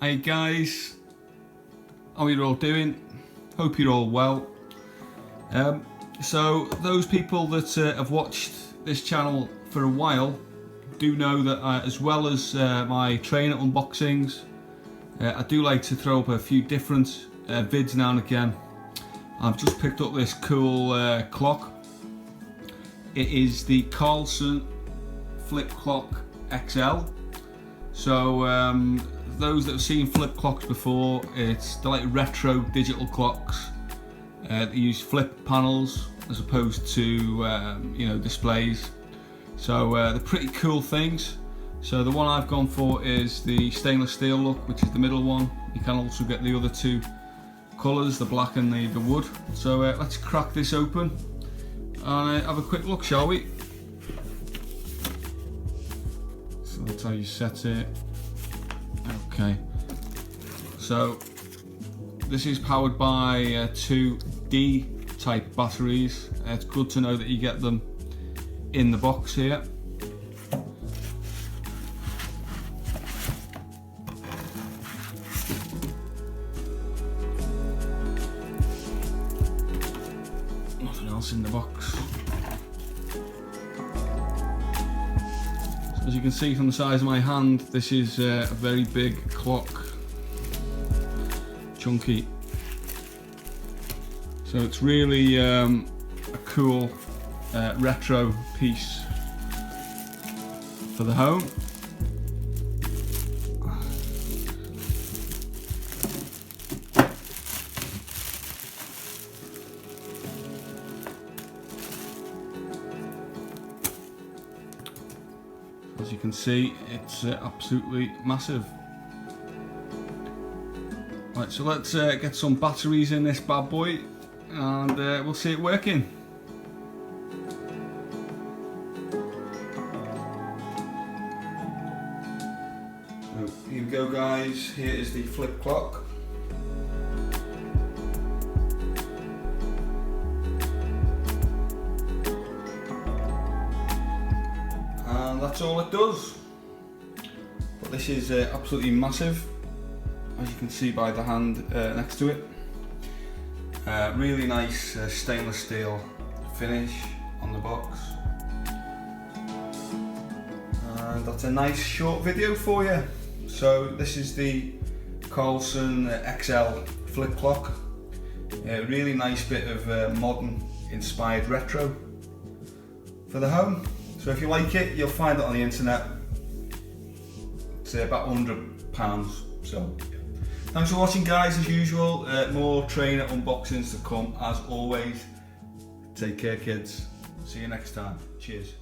Hey guys, how are you all doing? Hope you're all well. So those people that have watched this channel for a while do know that as well as my trainer unboxings, I do like to throw up a few different vids now and again. I've just picked up this cool clock. It is the Karlsson Flip Clock XL. So those that have seen flip clocks before, they're like retro digital clocks that use flip panels as opposed to displays. So they're pretty cool things. So the one I've gone for is the stainless steel look, which is the middle one. You can also get the other two colours, the black and the wood. So let's crack this open and have a quick look, shall we? So that's how you set it. Okay, so this is powered by two D type batteries. It's good to know that you get them in the box here. Nothing else in the box. As you can see from the size of my hand, this is a very big clock, chunky. So it's really a cool retro piece for the home. As you can see, it's absolutely massive. Right, so let's get some batteries in this bad boy and we'll see it working. So here we go guys, here is the flip clock. And that's all it does. But this is absolutely massive, as you can see by the hand next to it. Really nice stainless steel finish on the box. And that's a nice short video for you. So this is the Karlsson XL Flip Clock. Really nice bit of modern inspired retro for the home. So if you like it, you'll find it on the internet. It's about £100. So thanks for watching guys, as usual. More trainer unboxings to come as always. Take care kids. See you next time. Cheers.